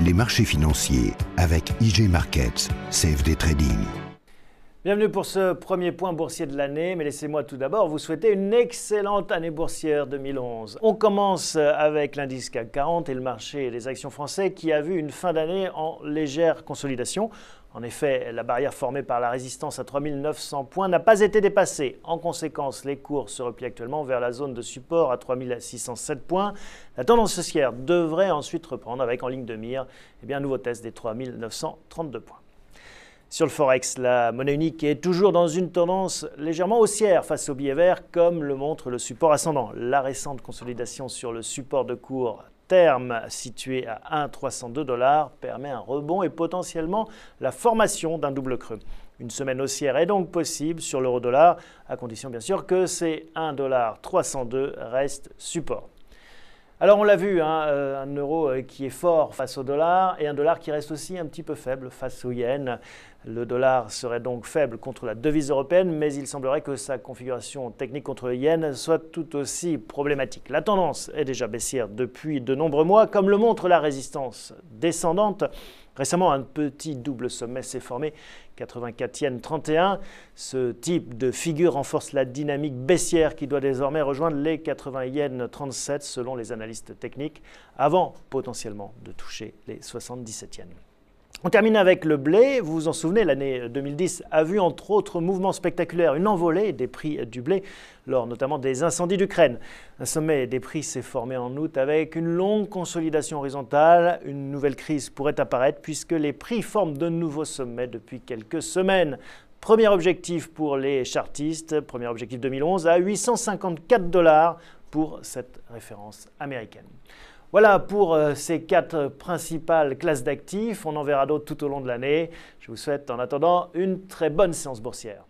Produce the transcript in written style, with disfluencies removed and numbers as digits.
les marchés financiers avec IG Markets, CFD Trading. Bienvenue pour ce premier point boursier de l'année, mais laissez-moi tout d'abord vous souhaiter une excellente année boursière 2011. On commence avec l'indice CAC 40 et le marché des actions français qui a vu une fin d'année en légère consolidation. En effet, la barrière formée par la résistance à 3900 points n'a pas été dépassée. En conséquence, les cours se replient actuellement vers la zone de support à 3607 points. La tendance haussière devrait ensuite reprendre avec en ligne de mire un nouveau test des 3932 points. Sur le Forex, la monnaie unique est toujours dans une tendance légèrement haussière face au billet vert, comme le montre le support ascendant. La récente consolidation sur le support de court terme situé à 1,302 $ permet un rebond et potentiellement la formation d'un double creux. Une semaine haussière est donc possible sur l'euro-dollar, à condition bien sûr que ces 1,302 $ restent support. Alors on l'a vu, un euro qui est fort face au dollar et un dollar qui reste aussi un petit peu faible face au yen. Le dollar serait donc faible contre la devise européenne, mais il semblerait que sa configuration technique contre le yen soit tout aussi problématique. La tendance est déjà baissière depuis de nombreux mois, comme le montre la résistance descendante. Récemment, un petit double sommet s'est formé, 84 yens 31. Ce type de figure renforce la dynamique baissière qui doit désormais rejoindre les 80 yens 37 selon les analystes techniques, avant potentiellement de toucher les 77 yens. On termine avec le blé. Vous vous en souvenez, l'année 2010 a vu entre autres mouvements spectaculaires une envolée des prix du blé, lors notamment des incendies d'Ukraine. Un sommet des prix s'est formé en août avec une longue consolidation horizontale. Une nouvelle crise pourrait apparaître puisque les prix forment de nouveaux sommets depuis quelques semaines. Premier objectif pour les chartistes, premier objectif 2011 à 854 $ pour cette référence américaine. Voilà pour ces 4 principales classes d'actifs. On en verra d'autres tout au long de l'année. Je vous souhaite en attendant une très bonne séance boursière.